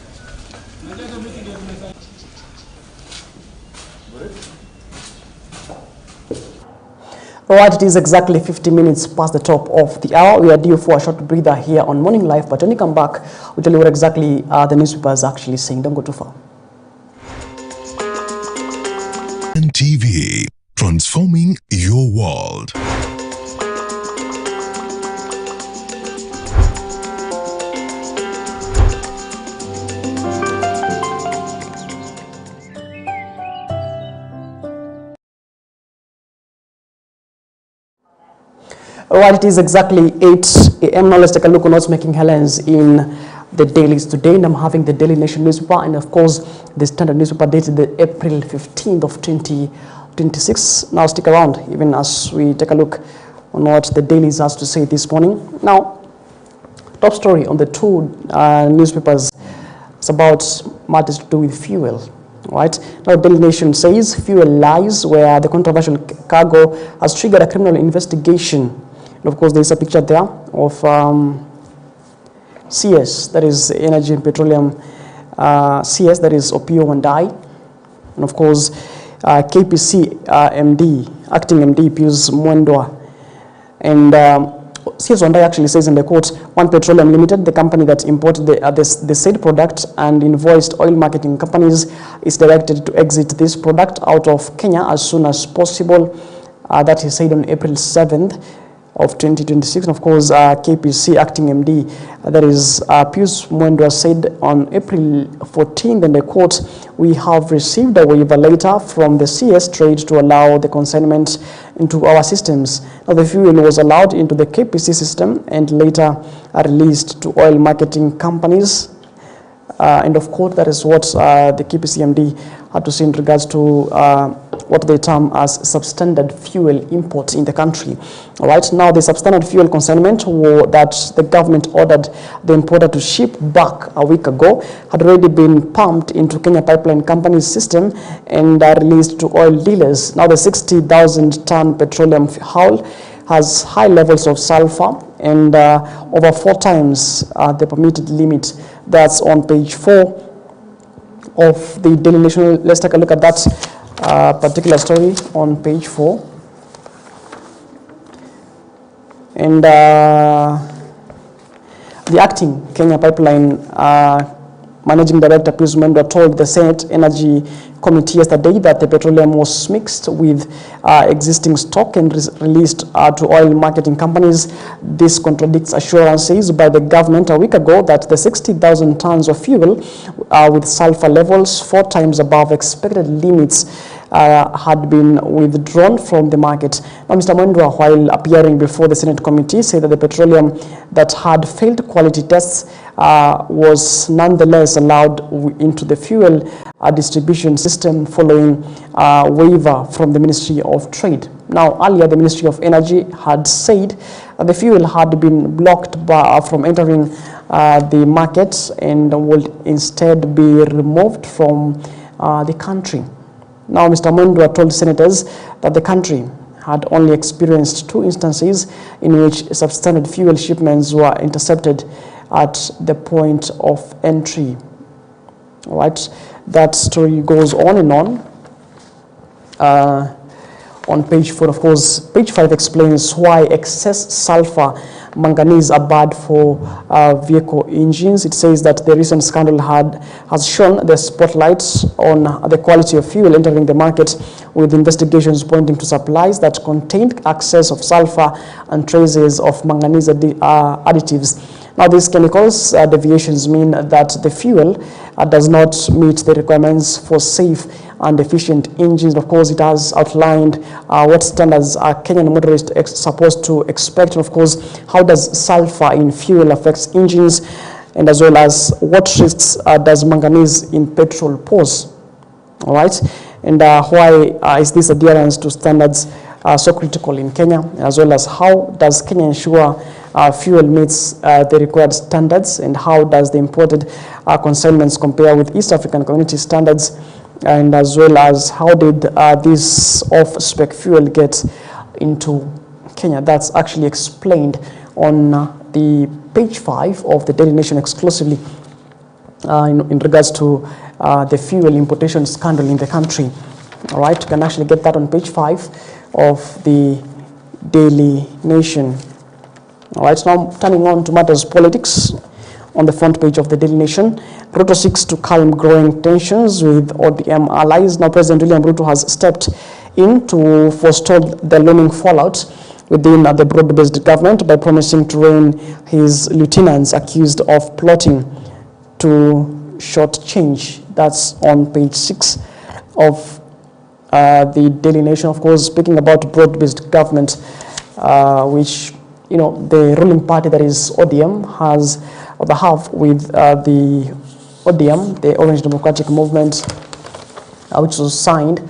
Right, it is exactly 50 minutes past the top of the hour. We are due for a short breather here on Morning Live, but when we come back, we'll tell you what exactly the newspapers are actually saying. Don't go too far. EBN TV, transforming your world. Right, it is exactly 8 a.m. Now let's take a look on what's making headlines in the dailies today. And I'm having the Daily Nation newspaper and of course the Standard newspaper dated the April 15th of 2026. Now stick around even as we take a look on what the dailies has to say this morning. Now, top story on the two newspapers is about matters to do with fuel. Right now, Daily Nation says fuel lies, where the controversial cargo has triggered a criminal investigation. And of course, there is a picture there of CS, that is Energy and Petroleum, CS, that is Opio Wandai, and of course, KPC MD, acting MD Pius Mwendwa, and CS Wandai actually says in the quote, One Petroleum Limited, the company that imported the said product and invoiced oil marketing companies, is directed to exit this product out of Kenya as soon as possible. That he said on April 7th of 2026. And of course, KPC acting MD, that is Pius Mwendwa, said on April 14th, and the quote, we have received a waiver letter from the CS Trade to allow the consignment into our systems. Now, the fuel was allowed into the KPC system and later released to oil marketing companies. End of quote. That is what the KPC MD had to say in regards to what they term as substandard fuel imports in the country. All right, now the substandard fuel consignment that the government ordered the importer to ship back a week ago had already been pumped into Kenya Pipeline Company's system and released to oil dealers. Now the 60,000-ton petroleum hull has high levels of sulfur and over 4 times the permitted limit. That's on page 4 of the Daily Nation. Let's take a look at that particular story on page 4. And the acting Kenya Pipeline Managing Director Pius Mwendwa told the Senate Energy Committee yesterday that the petroleum was mixed with existing stock and released to oil marketing companies. This contradicts assurances by the government a week ago that the 60,000 tons of fuel with sulfur levels 4 times above expected limits had been withdrawn from the market. Now, Mr. Mwendwa, while appearing before the Senate committee, said that the petroleum that had failed quality tests was nonetheless allowed into the fuel distribution system following waiver from the Ministry of Trade. Now, earlier, the Ministry of Energy had said the fuel had been blocked from entering the markets and would instead be removed from the country. Now, Mr. Mwendwa told senators that the country had only experienced 2 instances in which substandard fuel shipments were intercepted at the point of entry. All right, that story goes on and on. On page 4, of course, page 5 explains why excess sulfur manganese are bad for vehicle engines. It says that the recent scandal has shone the spotlights on the quality of fuel entering the market, with investigations pointing to supplies that contained excess of sulfur and traces of manganese additives. Now, these chemicals deviations mean that the fuel does not meet the requirements for safe and efficient engines. Of course, it has outlined what standards are Kenyan motorists supposed to expect, and of course, how does sulfur in fuel affects engines, and as well as what risks does manganese in petrol pose. All right, and why is this adherence to standards so critical in Kenya, as well as how does Kenya ensure fuel meets the required standards, and how does the imported consignments compare with East African Community standards, and as well as how did this off-spec fuel get into Kenya. That's actually explained on the page 5 of the Daily Nation exclusively in regards to the fuel importation scandal in the country. All right, you can actually get that on page 5 of the Daily Nation. All right, now turning on to matters politics. On the front page of the Daily Nation, Ruto seeks to calm growing tensions with ODM allies. Now, President William Ruto has stepped in to forestall the looming fallout within the broad-based government by promising to rein his lieutenants accused of plotting to shortchange. That's on page 6 of the Daily Nation. Of course, speaking about broad-based government, which the ruling party, that is ODM, has on behalf with the ODM, the Orange Democratic Movement, which was signed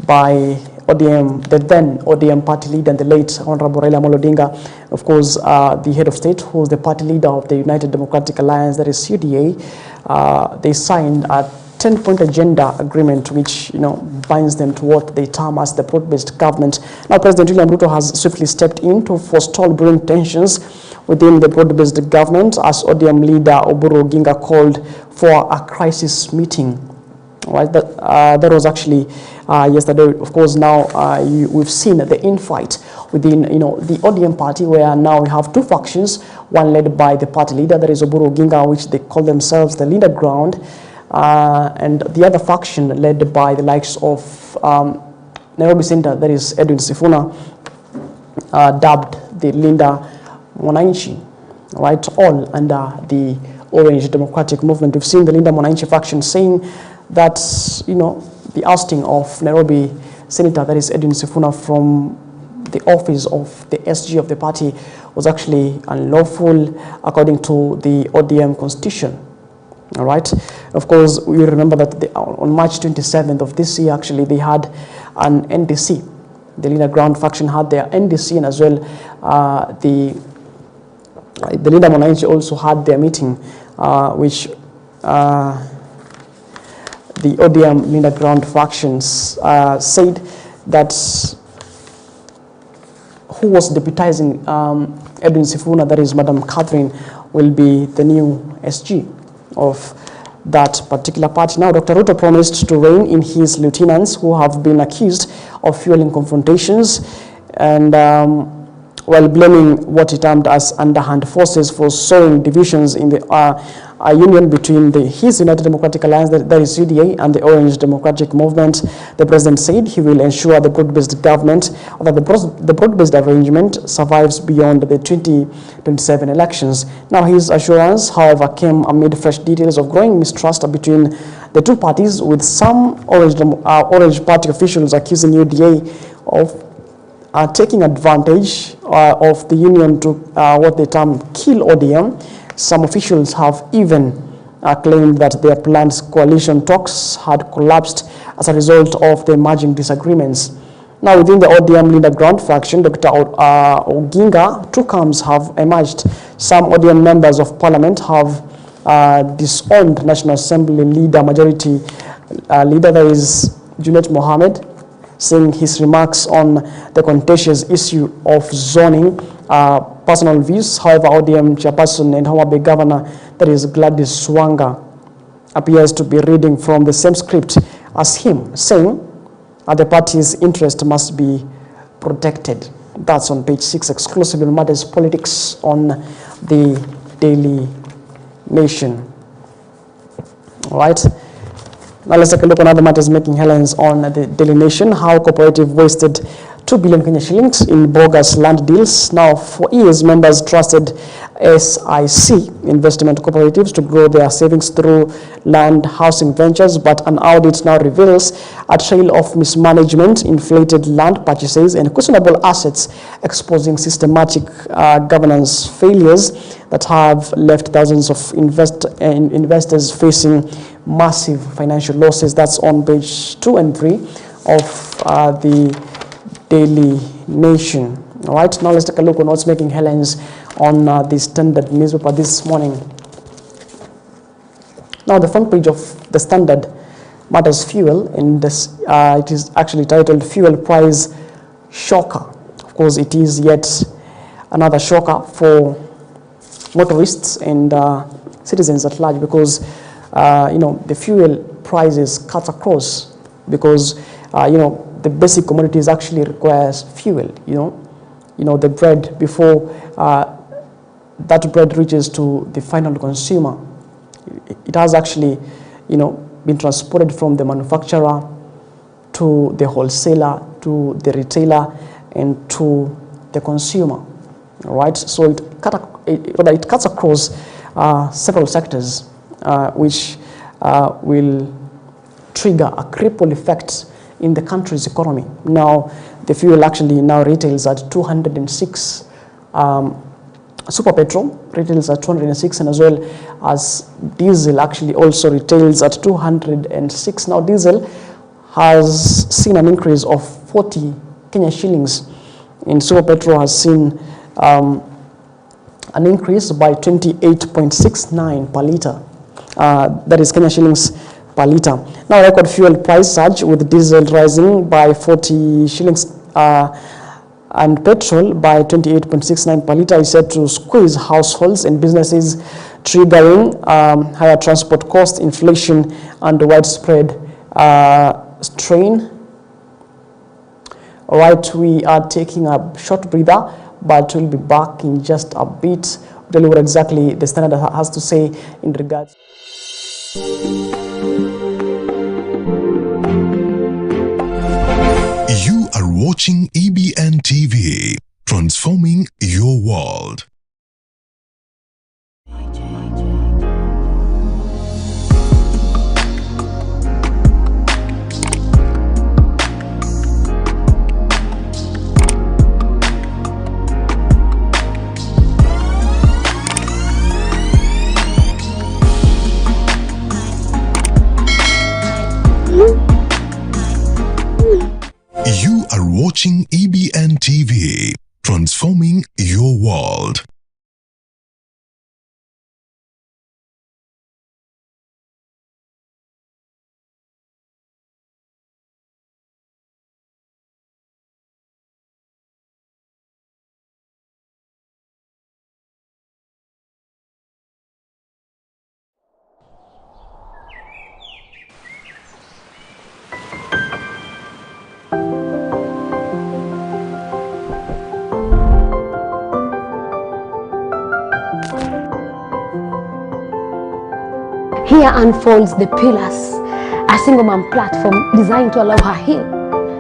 by ODM, the then ODM party leader and the late Honorable Raila Amolo Odinga, of course, the head of state, who was the party leader of the United Democratic Alliance, that is UDA. They signed a 10-point agenda agreement which binds them to what they term as the broad-based government. Now, President William Ruto has swiftly stepped in to forestall brewing tensions within the broad-based government, as ODM leader Oburu Oginga called for a crisis meeting. Right, that was actually yesterday. Of course, now we've seen the infight within the ODM party, where now we have 2 factions, one led by the party leader, that is Oburu Oginga, which they call themselves the Leader Ground, and the other faction led by the likes of Nairobi Center, that is Edwin Sifuna, dubbed the Linda Mwananchi, right, all under the Orange Democratic Movement. We've seen the Linda Mwananchi faction saying that the ousting of Nairobi Senator, that is Edwin Sifuna, from the office of the SG of the party was actually unlawful according to the ODM constitution. All right. Of course, we remember that on March 27th of this year, actually, they had an NDC. The Leader Ground faction had their NDC, and as well, the Leader Mwananchi also had their meeting, which the ODM Leader Ground factions said that who was deputizing Edwin Sifuna, that is Madam Catherine, will be the new SG of that particular party. Now, Dr. Ruto promised to rein in his lieutenants who have been accused of fueling confrontations, and while blaming what he termed as underhand forces for sowing divisions in the union between his United Democratic Alliance, that is UDA, and the Orange Democratic Movement. The president said he will ensure the broad-based government, or that the broad-based arrangement survives beyond the 2027 elections. Now, his assurance, however, came amid fresh details of growing mistrust between the 2 parties, with some Orange Party officials accusing UDA of taking advantage of the union to what they term kill ODM, Some officials have even claimed that their planned coalition talks had collapsed as a result of the emerging disagreements. Now, within the ODM leader ground faction, Dr. Oginga, two camps have emerged. Some ODM members of parliament have disowned National Assembly leader, majority leader, that is Junet Mohammed, saying his remarks on the contentious issue of zoning personal views. However, ODM chairperson and Homa Bay governor, that is Gladys Swanga, appears to be reading from the same script as him, saying the party's interest must be protected. That's on page 6, exclusively on Matters Politics on the Daily Nation. All right. Now let's take a look on other matters making headlines on the Daily Nation. How cooperative wasted 2 billion Kenya shillings in bogus land deals. Now, for years, members trusted SIC investment cooperatives to grow their savings through land housing ventures, but an audit now reveals a trail of mismanagement, inflated land purchases, and questionable assets, exposing systematic governance failures that have left thousands of investors facing massive financial losses. That's on page 2 and 3 of the Daily Nation. All right, now let's take a look on what's making headlines on the Standard newspaper this morning. Now, the front page of the Standard matters fuel, and this, it is actually titled "Fuel Price Shocker." Of course, it is yet another shocker for motorists and citizens at large, because the fuel prices cut across, because the basic commodities actually requires fuel. The bread, before that bread reaches to the final consumer, it has actually been transported from the manufacturer to the wholesaler, to the retailer, and to the consumer. All right, so it cuts across several sectors, which will trigger a cripple effect in the country's economy. Now, the fuel actually now retails at 206. Super petrol retails at 206, and as well as diesel actually also retails at 206. Now, diesel has seen an increase of 40 Kenya shillings, and super petrol has seen an increase by 28.69 per liter. That is Kenya shillings per liter. Now, record fuel price surge, with diesel rising by 40 shillings and petrol by 28.69 per liter, is said to squeeze households and businesses, triggering higher transport costs, inflation, and widespread strain. All right, we are taking a short breather, but we'll be back in just a bit to tell you what exactly the Standard has to say in regards. You are watching EBN TV, transforming your world. You are watching EBN TV, transforming your world. Here unfolds the pillars, a single-man platform designed to allow her heal,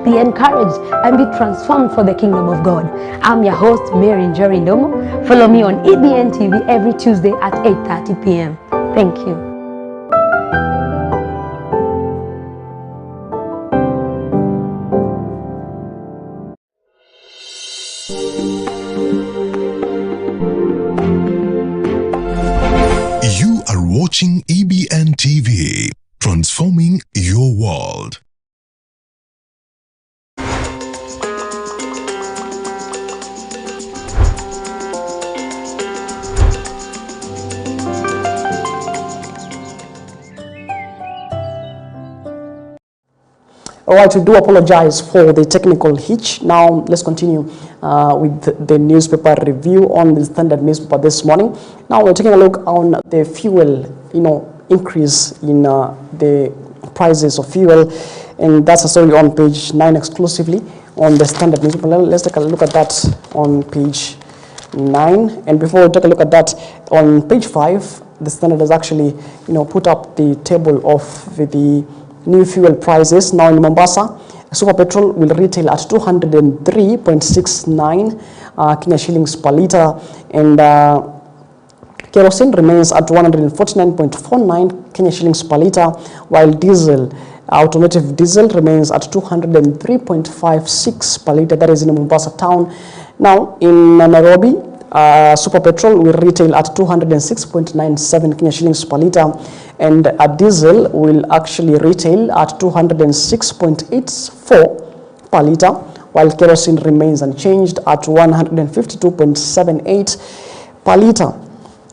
be encouraged, and be transformed for the kingdom of God. I'm your host, Mary Njeri Ndongo. Follow me on EBN TV every Tuesday at 8:30 p.m. Thank you. EBN TV, transforming your world. All right, we do apologize for the technical hitch. Now, let's continue with the newspaper review on the Standard newspaper this morning. Now, we're taking a look on the fuel, increase in the prices of fuel, and that's a story on page 9 exclusively on the Standard newspaper. Let's take a look at that on page 9. And before we take a look at that, on page 5, the Standard has actually, put up the table of the new fuel prices. Now in Mombasa, super petrol will retail at 203.69 Kenya shillings per litre, and kerosene remains at 149.49 Kenya shillings per litre, while diesel, automotive diesel, remains at 203.56 per litre. That is in Mombasa town. Now in Nairobi, super petrol will retail at 206.97 Kenya shillings per litre, and a diesel will actually retail at 206.84 per litre, while kerosene remains unchanged at 152.78 per litre.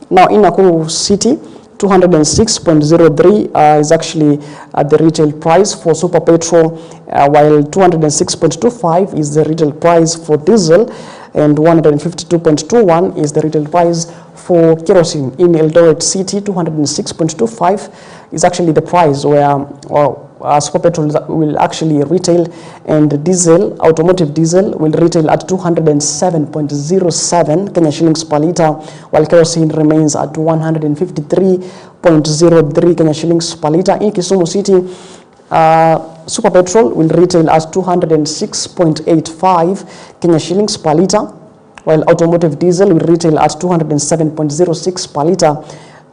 Now in Nakuru City, 206.03 is actually the retail price for super petrol, while 206.25 is the retail price for diesel, and 152.21 is the retail price for kerosene. In Eldoret City, 206.25 is actually the price where super petrol will actually retail, and diesel, automotive diesel, will retail at 207.07 Kenya shillings per litre, while kerosene remains at 153.03 Kenya shillings per litre. In Kisumu City, super petrol will retail at 206.85 Kenya shillings per litre, while automotive diesel will retail at 207.06 per litre,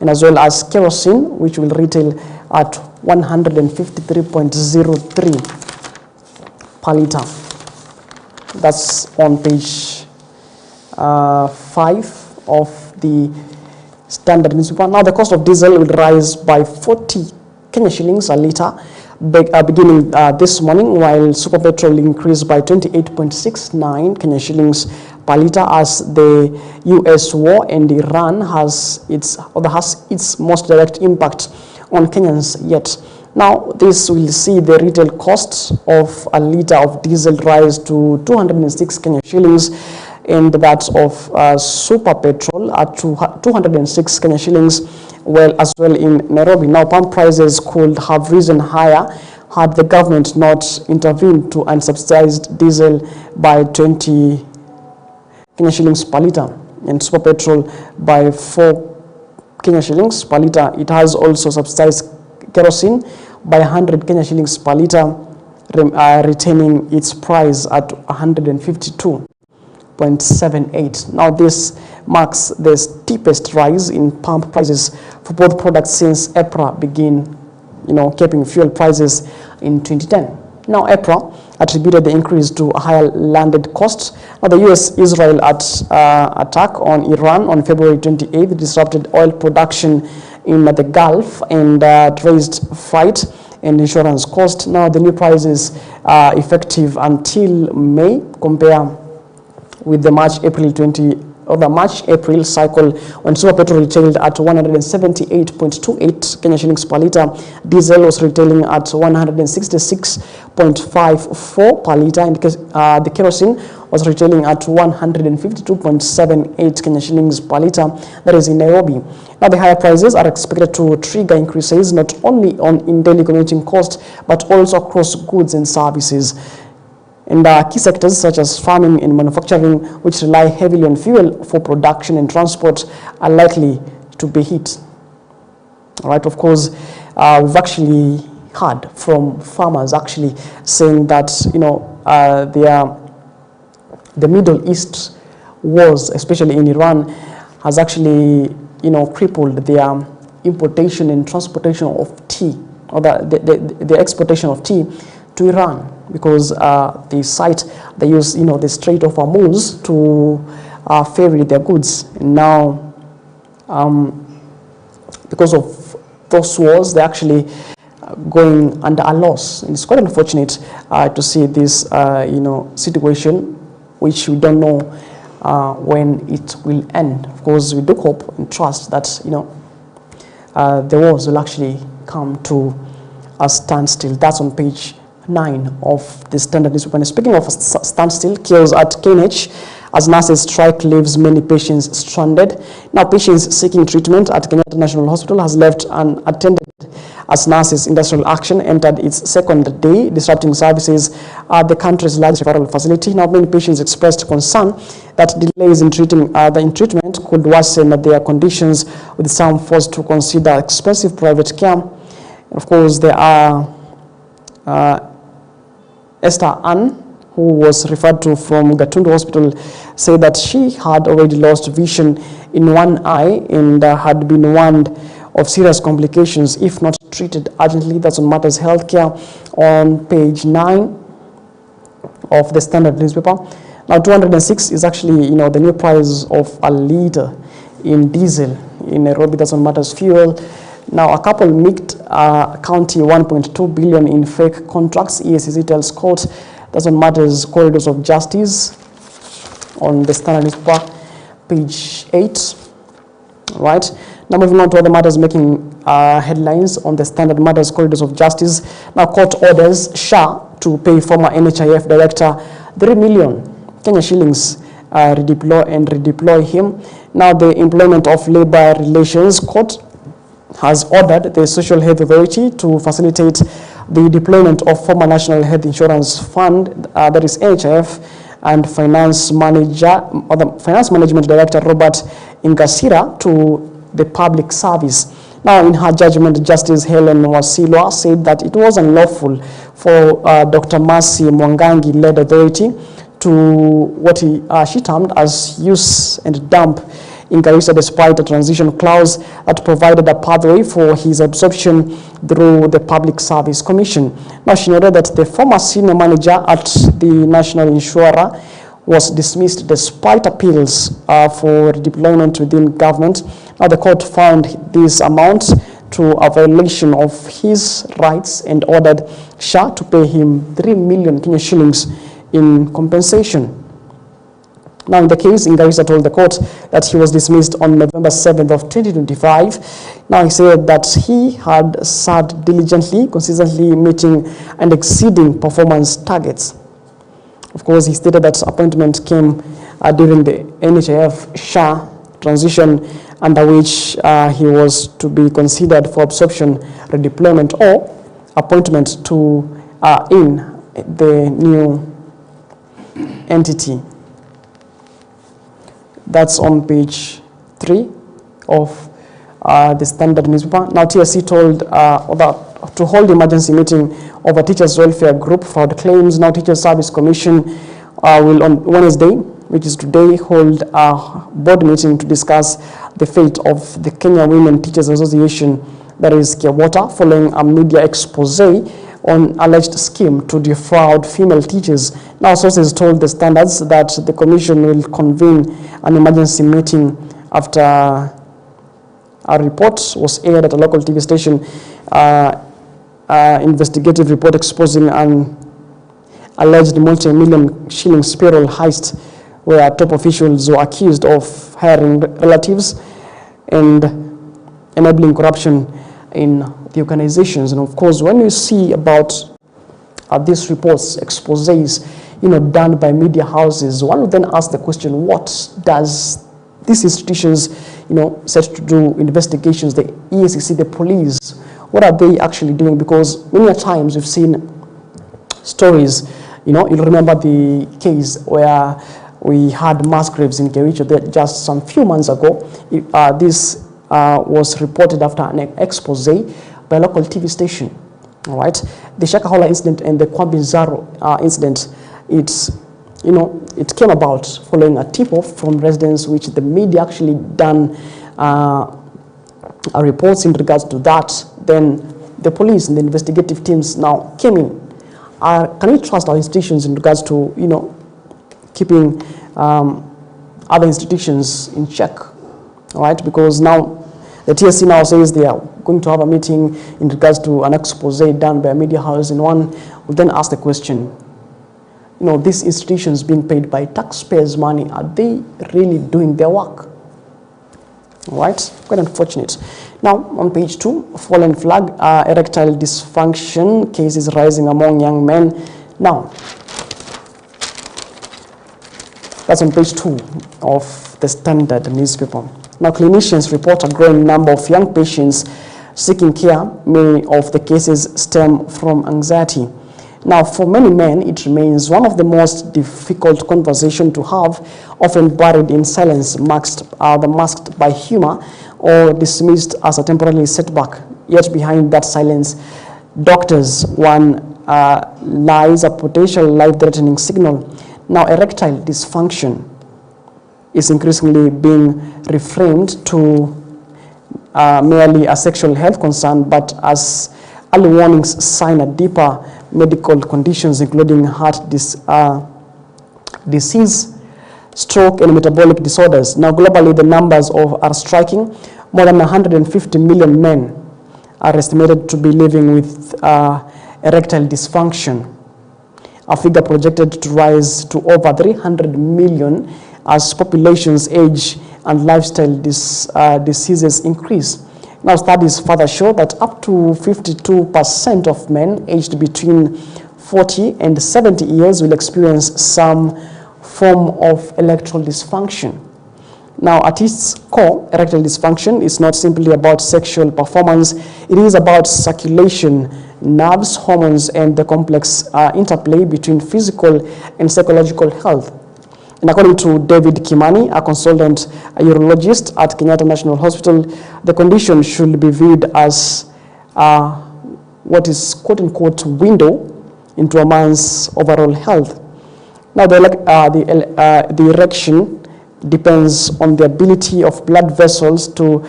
and as well as kerosene, which will retail at 153.03 per litre. That's on page 5 of the Standard newspaper. Now the cost of diesel will rise by 40 Kenya shillings a litre beginning this morning, while super petrol increased by 28.69 Kenya shillings per litre, as the US war and Iran has its most direct impact on Kenyans yet. Now this will see the retail cost of a litre of diesel rise to 206 Kenya shillings, and that of super petrol at 206 Kenya shillings. Well, as well in Nairobi, now pump prices could have risen higher had the government not intervened to unsubsidized diesel by 20 Kenya shillings per litre, and super petrol by 4 Kenya shillings per litre. It has also subsidized kerosene by 100 Kenya shillings per litre, retaining its price at 152.78. Now this marks the steepest rise in pump prices for both products since EPRA began, capping fuel prices in 2010. Now EPRA attributed the increase to higher landed costs. Now the US-Israel attack on Iran on February 28th disrupted oil production in the Gulf and raised freight and insurance costs. Now the new prices are effective until May. Compare with the March-April cycle, when super petrol retailed at 178.28 Kenya shillings per litre, diesel was retailing at 166.54 per litre, and the kerosene was retailing at 152.78 Kenya shillings per litre. That is in Nairobi. Now the higher prices are expected to trigger increases not only in daily commuting costs, but also across goods and services. And key sectors such as farming and manufacturing, which rely heavily on fuel for production and transport, are likely to be hit. All right, of course, we've actually heard from farmers actually saying that, the Middle East wars, especially in Iran, has actually, crippled their importation and transportation of tea, or the exportation of tea to Iran, because they use the Strait of Hormuz to ferry their goods. And now, because of those walls, they're actually going under a loss. And it's quite unfortunate to see this, situation, which we don't know when it will end. Of course, we do hope and trust that, the wars will actually come to a standstill. That's on page 9 of the Standard newspaper. And speaking of standstill, chaos at KNH as nurses strike leaves many patients stranded. Now, patients seeking treatment at Kenyatta National Hospital has left unattended as nurses' industrial action entered its second day, disrupting services at the country's largest referral facility. Now, many patients expressed concern that delays in treatment could worsen their conditions, with some forced to consider expensive private care. And of course, there are Esther Ann, who was referred to from Gatundu Hospital, said that she had already lost vision in one eye and had been warned of serious complications if not treated urgently. That's on Matters Healthcare on page 9 of the Standard newspaper. Now, 206 is actually, the new price of a liter in diesel in Nairobi. That's on Matters Fuel. Now, a couple nicked county 1.2 billion in fake contracts. EACC tells court. That's on Matters Corridors of Justice on the Standard newspaper, page 8. Right. Now, moving on to other matters making headlines on the Standard. Matters Corridors of Justice. Now, court orders SHA to pay former NHIF director 3 million Kenya shillings, redeploy him. Now, the Employment of Labor Relations Court has ordered the Social Health Authority to facilitate the deployment of former National Health Insurance Fund, that is NHIF, and Finance Management Director Robert Ingasira to the public service. Now, in her judgment, Justice Helen Wasilwa said that it was unlawful for Dr. Mercy Mwangangi-led authority to what she termed as use and dump in Garissa, despite a transition clause that provided a pathway for his absorption through the Public Service Commission. Now, she noted that the former senior manager at the National Insurer was dismissed despite appeals for deployment within government. Now, the court found this amount to a violation of his rights and ordered SHA to pay him 3 million Kenya shillings in compensation. Now, in the case, Ingarisa told the court that he was dismissed on November 7th of 2025. Now, he said that he had served diligently, consistently meeting and exceeding performance targets. Of course, he stated that appointment came during the NHIF SHA transition, under which he was to be considered for absorption, redeployment, or appointment to in the new entity. That's on page 3 of the Standard newspaper. Now, TSC told to hold emergency meeting of a teachers' welfare group filed claims. Now, Teachers Service Commission will on Wednesday, which is today, hold a board meeting to discuss the fate of the Kenya Women Teachers Association, that is Kiawata, following a media expose on alleged scheme to defraud female teachers. Now, sources told the Standards that the commission will convene an emergency meeting after a report was aired at a local TV station, investigative report exposing an alleged multi-million shillings payroll heist, where top officials were accused of hiring relatives and enabling corruption in the organizations. And of course, when you see about these reports, exposés, done by media houses, one would then ask the question, what does these institutions, set to do investigations, the EACC, the police, what are they actually doing? Because many times we've seen stories, you'll remember the case where we had mass graves in Kericho just some few months ago. This was reported after an expose by a local TV station. All right, the Shakahola incident and the Kwambinzaro incident, it came about following a tip-off from residents, which the media actually done reports in regards to that. Then the police and the investigative teams now came in. Can we trust our institutions in regards to keeping other institutions in check? All right, because now The TSC now says they are going to have a meeting in regards to an expose done by a media house in one. Will then ask the question, these institutions being paid by taxpayers' money, are they really doing their work? All right, quite unfortunate. Now, on page 2, fallen flag, erectile dysfunction cases rising among young men. Now, that's on page 2 of the Standard newspaper. Now, clinicians report a growing number of young patients seeking care. Many of the cases stem from anxiety. Now, for many men, it remains one of the most difficult conversations to have, often buried in silence, masked by humor or dismissed as a temporary setback. Yet behind that silence, doctors warn lies a potential life-threatening signal. Now, erectile dysfunction is increasingly being reframed to merely a sexual health concern, but as early warnings sign a deeper medical conditions, including heart disease, stroke, and metabolic disorders. Now, globally, the numbers are striking. More than 150 million men are estimated to be living with erectile dysfunction, a figure projected to rise to over 300 million as populations age and lifestyle diseases increase. Now, studies further show that up to 52% of men aged between 40 and 70 years will experience some form of erectile dysfunction. Now, at its core, erectile dysfunction is not simply about sexual performance. It is about circulation, nerves, hormones, and the complex interplay between physical and psychological health. And according to David Kimani, a consultant urologist at Kenyatta National Hospital, the condition should be viewed as what is quote-unquote window into a man's overall health. Now, the erection depends on the ability of blood vessels to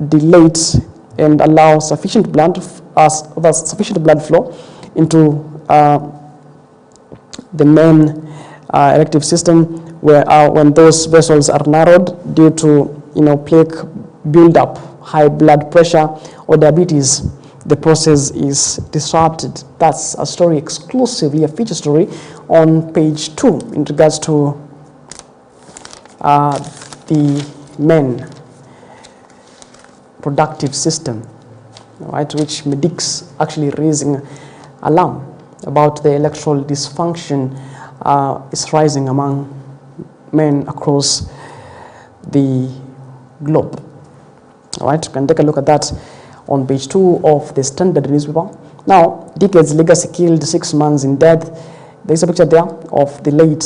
dilate and allow sufficient blood flow into the main erective system, where when those vessels are narrowed due to plaque build-up, high blood pressure, or diabetes, the process is disrupted. That's a story exclusively, a feature story on page 2 in regards to the men productive system, right, which medics actually raising alarm about the erectile dysfunction is rising among men across the globe. All right, you can take a look at that on page 2 of the Standard newspaper. Now, decades legacy killed 6 months in death. There's a picture there of the late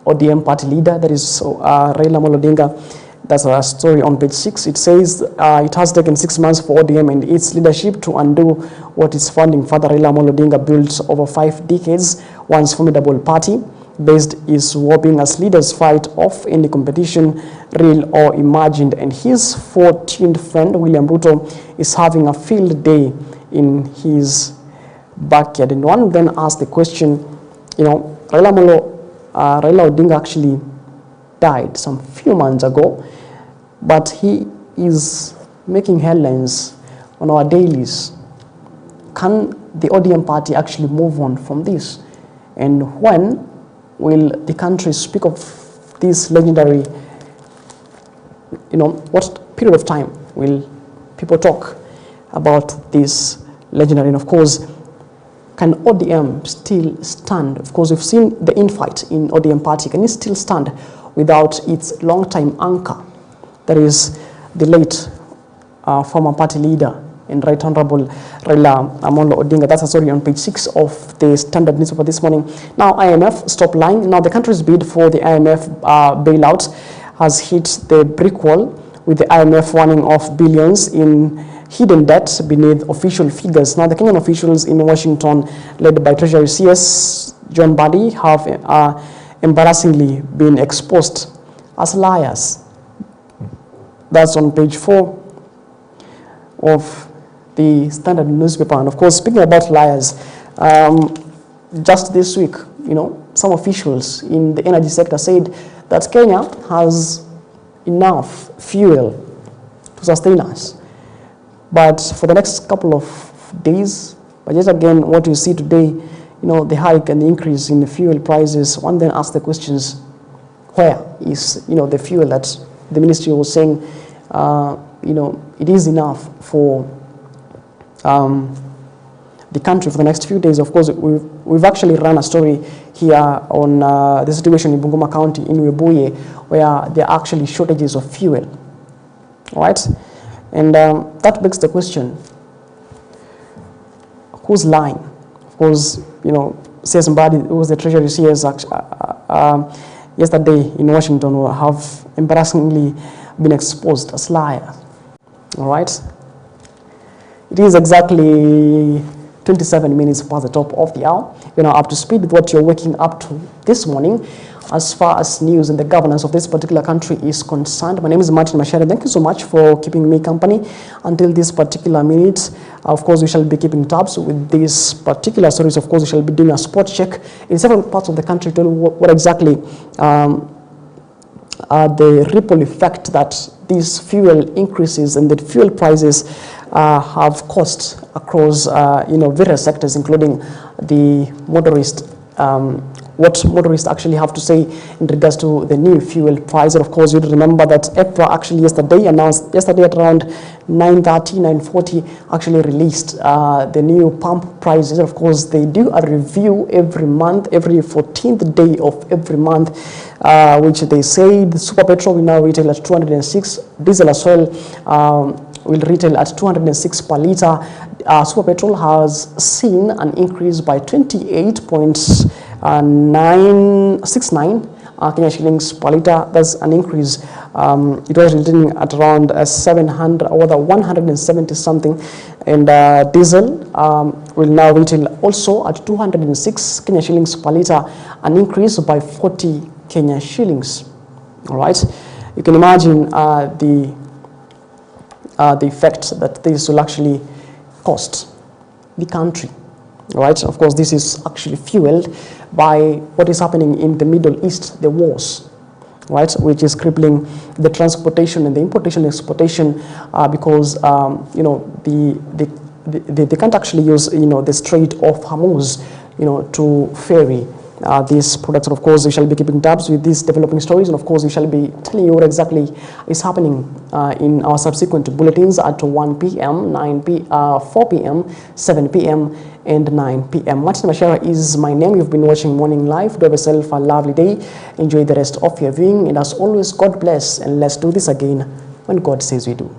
ODM party leader, that is Raila Amolo Odinga. That's a story on page 6. It says it has taken 6 months for ODM and its leadership to undo what its founding father Raila Amolo Odinga built over 5 decades. Once formidable party based is wobbling as leaders fight off any competition, real or imagined. And his 14th friend William Ruto is having a field day in his backyard. And one then asked the question, Raila Odinga actually died some few months ago, but he is making headlines on our dailies. Can the ODM party actually move on from this? And when will the country speak of this legendary, what period of time will people talk about this legendary? And of course, can ODM still stand? Of course, we've seen the infight in ODM party. Can it still stand without its long-time anchor, that is the late former party leader and Right Honorable Raila Amolo Odinga? That's a story on page 6 of the Standard newspaper this morning. Now, IMF stop lying. Now, the country's bid for the IMF bailout has hit the brick wall, with the IMF warning of billions in hidden debt beneath official figures. Now, the Kenyan officials in Washington, led by Treasury CS John Badi, have embarrassingly been exposed as liars. That's on page 4 of the Standard newspaper. And of course, speaking about liars, just this week, some officials in the energy sector said that Kenya has enough fuel to sustain us. But for the next couple of days, but just again, what you see today, the hike and the increase in the fuel prices, one then asks the questions, where is, the fuel that the ministry was saying, it is enough for the country for the next few days. Of course, we've actually run a story here on the situation in Bungoma County, in Webuye, where there are actually shortages of fuel, right? And that begs the question, who's lying? Of course, say somebody who was the Treasury CS yesterday in Washington have embarrassingly been exposed as liars, all right? It is exactly 27 minutes past the top of the hour. Up to speed with what you're waking up to this morning as far as news and the governance of this particular country is concerned. My name is Macharia. Thank you so much for keeping me company until this particular minute. Of course, we shall be keeping tabs with these particular stories. Of course, we shall be doing a spot check in several parts of the country to know what exactly the ripple effect that these fuel increases and the fuel prices have cost across various sectors, including the motorist, what motorists actually have to say in regards to the new fuel price. And of course, you'd remember that EPRA actually announced yesterday at around 9:30, 9:40, actually released the new pump prices. Of course, they do a review every month, every 14th day of every month, which they say the super petrol will now retail at 206, diesel as well will retail at 206 per litre. Super petrol has seen an increase by 28.969 Kenya shillings per litre. That's an increase. It was retailing at around 700 or 170 something, and diesel will now retail also at 206 Kenya shillings per litre, an increase by 40 Kenya shillings. All right, you can imagine the effect that this will actually cost the country, right? Of course, this is actually fueled by what is happening in the Middle East, the wars, right, which is crippling the transportation and the importation and exportation because they can't actually use the Strait of Hormuz to ferry these products. And of course, we shall be keeping tabs with these developing stories, and of course, we shall be telling you what exactly is happening in our subsequent bulletins at 1 p.m., 4 p.m., 7 p.m., and 9 p.m. Macharia is my name. You've been watching Morning Live. Do have yourself a lovely day. Enjoy the rest of your viewing, and as always, God bless, and let's do this again when God says we do.